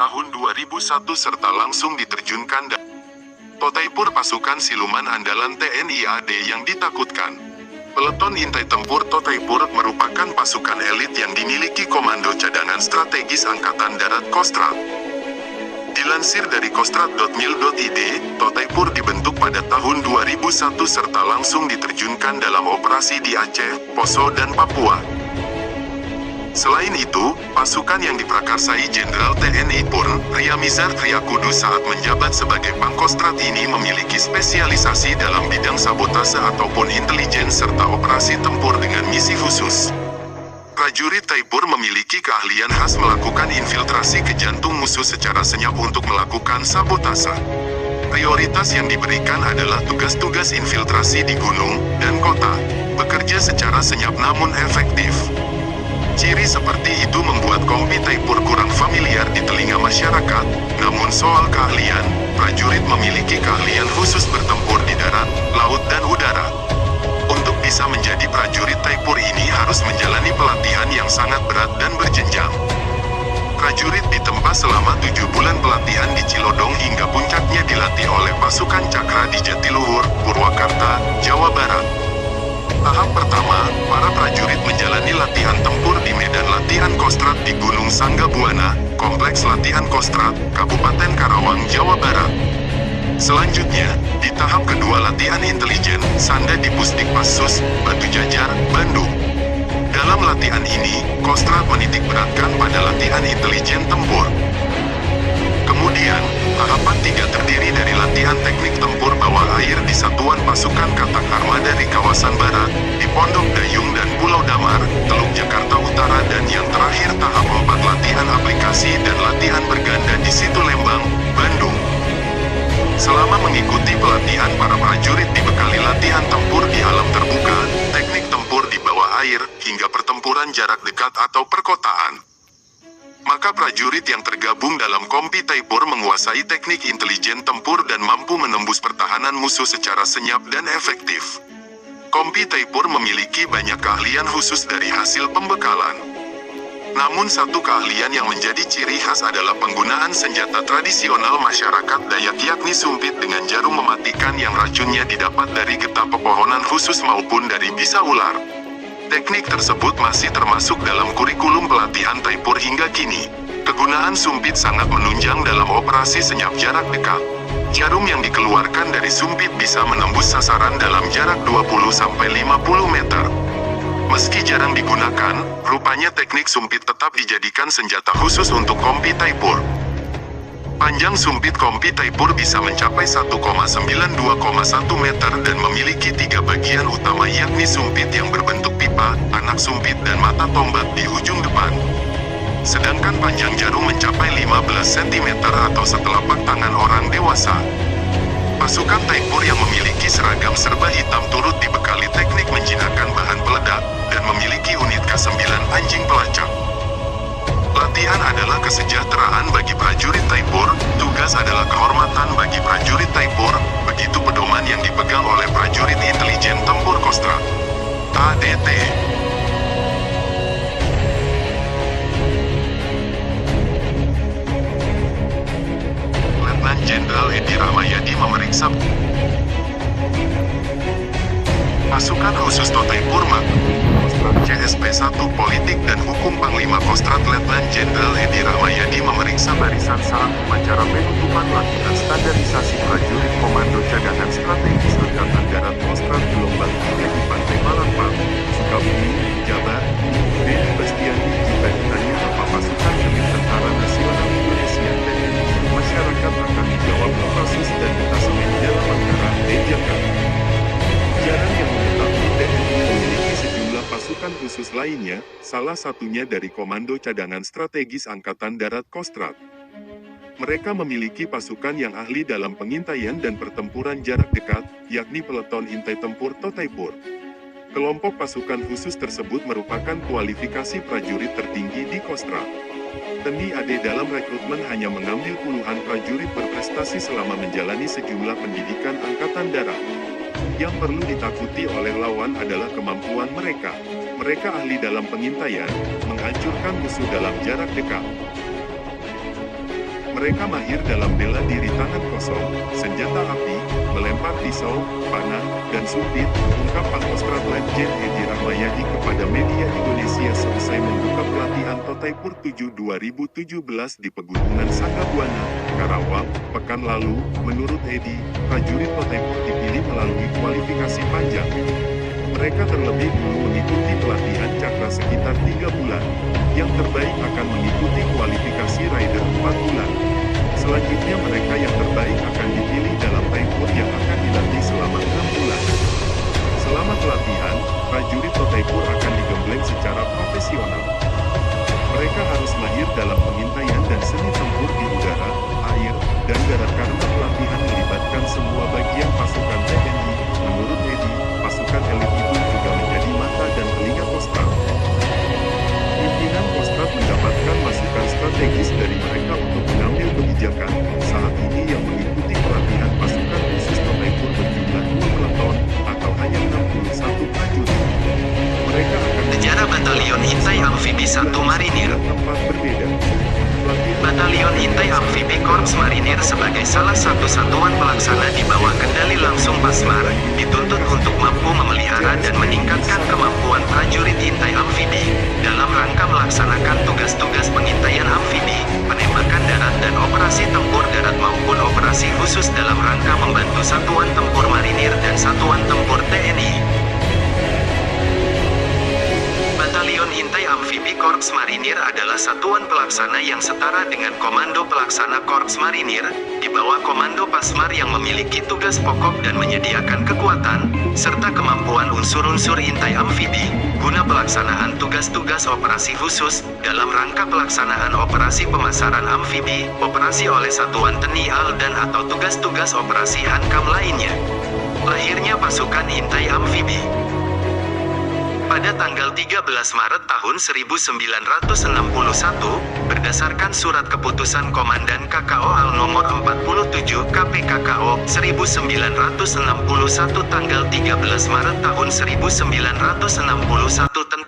tahun 2001 serta langsung diterjunkan Totaipur pasukan siluman andalan TNI AD yang ditakutkan. Peleton Intai Tempur Totaipur merupakan pasukan elit yang dimiliki Komando Cadangan Strategis Angkatan Darat Kostrad. Dilansir dari kostrad.mil.id, Totaipur dibentuk pada tahun 2001 serta langsung diterjunkan dalam operasi di Aceh, Poso dan Papua. Selain itu, pasukan yang diprakarsai Jenderal TNI Purn, Riyamizard Triakudu saat menjabat sebagai Pangkostrat ini memiliki spesialisasi dalam bidang sabotase ataupun intelijen serta operasi tempur dengan misi khusus. Prajurit Taipur memiliki keahlian khas melakukan infiltrasi ke jantung musuh secara senyap untuk melakukan sabotase. Prioritas yang diberikan adalah tugas-tugas infiltrasi di gunung dan kota, bekerja secara senyap namun efektif. Ciri seperti itu membuat Kompi Taipur kurang familiar di telinga masyarakat, namun soal keahlian, prajurit memiliki keahlian khusus bertempur di darat, laut dan udara. Untuk bisa menjadi prajurit Taipur ini harus menjalani pelatihan yang sangat berat dan berjenjang. Prajurit ditempa selama 7 bulan pelatihan di Cilodong hingga puncaknya dilatih oleh pasukan Cakra di Jatiluhur, Purwakarta, Jawa Barat. Tahap pertama, para prajurit menjalani latihan tempur di medan latihan Kostrad di Gunung Sanggabuana, Kompleks Latihan Kostrad, Kabupaten Karawang, Jawa Barat. Selanjutnya, di tahap kedua latihan intelijen, Sanda di Pusdikpassus, Batu Jajar, Bandung. Dalam latihan ini, Kostrad menitik beratkan pada latihan intelijen tempur. Kemudian, tahapan 3 terdiri dari latihan teknik tempur bawah air di Satuan Pasukan Katak Armada di kawasan Barat, di Pondok Dayung dan Pulau Damar, Teluk Jakarta Utara dan yang terakhir tahap 4 latihan aplikasi dan latihan berganda di Situ Lembang, Bandung. Selama mengikuti pelatihan, para prajurit dibekali latihan tempur di alam terbuka, teknik tempur di bawah air, hingga pertempuran jarak dekat atau perkotaan. Maka prajurit yang tergabung dalam Kompi Taipur menguasai teknik intelijen tempur dan mampu menembus pertahanan musuh secara senyap dan efektif. Kompi Taipur memiliki banyak keahlian khusus dari hasil pembekalan. Namun satu keahlian yang menjadi ciri khas adalah penggunaan senjata tradisional masyarakat Dayak yakni sumpit dengan jarum mematikan yang racunnya didapat dari getah pepohonan khusus maupun dari bisa ular. Teknik tersebut masih termasuk dalam kurikulum pelatihan Taipur hingga kini. Kegunaan sumpit sangat menunjang dalam operasi senyap jarak dekat. Jarum yang dikeluarkan dari sumpit bisa menembus sasaran dalam jarak 20-50 meter. Meski jarang digunakan, rupanya teknik sumpit tetap dijadikan senjata khusus untuk Kompi Taipur. Panjang sumpit Kompi Taipur bisa mencapai 1,92,1 meter dan memiliki 3 bagian utama yakni sumpit yang berbentuk pipa, anak sumpit dan mata tombak di ujung depan. Sedangkan panjang jarum mencapai 15 cm atau setelapak tangan orang dewasa. Pasukan Taipur yang memiliki seragam serba hitam turut dibekali teknik menjinakkan bahan peledak, dan memiliki unit K9 anjing pelacak. Latihan adalah kesejahteraan bagi prajurit Taipur, tugas adalah kehormatan bagi prajurit Taipur, begitu pedoman yang dipegang oleh prajurit intelijen tempur Kostrad. ADT. Letnan Jenderal Edi Rahmayadi memeriksa pasukan khusus Totaipur CSP 1 Politik dan Hukum Panglima Kostrad Letnan Jenderal Edi Rahmayadi memeriksa barisan saat upacara penutupan latihan standarisasi prajurit Komando Cadangan Strategis Angkatan Darat Kostrad Gelombang 3 di Pantai Malangpang, Sukabumi, Jabar. Dedi Bastiani jika ditanya apa pasukan demi Tentara Nasional Indonesia TNI, masyarakat akan dijawab kasus dan detasemen dalam anggaran Jakarta. Jarang yang mengetahui TNI memiliki sejumlah pasukan khusus lainnya, salah satunya dari Komando Cadangan Strategis Angkatan Darat Kostrad. Mereka memiliki pasukan yang ahli dalam pengintaian dan pertempuran jarak dekat, yakni Peleton Intai Tempur Totaipur. Kelompok pasukan khusus tersebut merupakan kualifikasi prajurit tertinggi di Kostrad. TNI AD dalam rekrutmen hanya mengambil puluhan prajurit berprestasi selama menjalani sejumlah pendidikan Angkatan Darat. Yang perlu ditakuti oleh lawan adalah kemampuan mereka. Mereka ahli dalam pengintaian, menghancurkan musuh dalam jarak dekat. Mereka mahir dalam bela diri tangan kosong, senjata api, melempar pisau, panah, dan sumpit, ungkap Pangkostrat Letjen Edi Rahmayadi kepada media Indonesia seusai membuka pelatihan Totaipur 7 2017 di Pegunungan Sanggabuana, Karawang, pekan lalu. Menurut Edi, prajurit Totaipur dipilih melalui kualifikasi panjang. Mereka terlebih dulu mengikuti pelatihan cakra sekitar 3 bulan. Yang terbaik akan mengikuti kualifikasi rider 4 bulan. Selanjutnya mereka yang terbaik akan dipilih dalam tempur yang akan dilatih selama 6 bulan. Selama pelatihan, prajurit Totaipur akan digembleng secara profesional. Mereka harus mahir dalam pengintaian dan seni tempur di udara, air, dan darat karena pelatihan melibatkan semua bagian pasukan TNI. Menurut Edi, pasukan elit itu juga menjadi mata dan telinga Kostrad. Pimpinan Kostrad mendapatkan masukan strategis dari mereka untuk mengambil kebijakan. Saat ini yang mengikuti pelatihan pasukan khusus Totaipur berjumlah 2 peleton, atau hanya 61 prajurit. Mereka akan Sejarah Batalion Intai Amfibi 1 Marinir. tempat berbeda. Batalion Intai Amfibi Korps Marinir sebagai salah satu satuan pelaksana di bawah kendali langsung Pasmar, dituntut untuk mampu memelihara dan meningkatkan kemampuan prajurit Intai Amfibi, dalam rangka melaksanakan tugas-tugas pengintaian amfibi, penembakan darat dan operasi tempur darat maupun operasi khusus dalam rangka membantu satuan tempur marinir dan satuan tempur TNI. Batalion Intai Amfibi Korps Marinir adalah satuan pelaksana yang setara dengan Komando Pelaksana Korps Marinir, di bawah Komando Pasmar yang memiliki tugas pokok dan menyediakan kekuatan, serta kemampuan unsur-unsur Intai Amfibi, guna pelaksanaan tugas-tugas operasi khusus, dalam rangka pelaksanaan operasi pemasaran amfibi, operasi oleh satuan TNI AL dan atau tugas-tugas operasi Hankam lainnya. Lahirnya pasukan Intai Amfibi pada tanggal 13 Maret tahun 1961, berdasarkan surat keputusan Komandan KKO AL nomor 47 KPKKO 1961 tanggal 13 Maret tahun 1961 tentang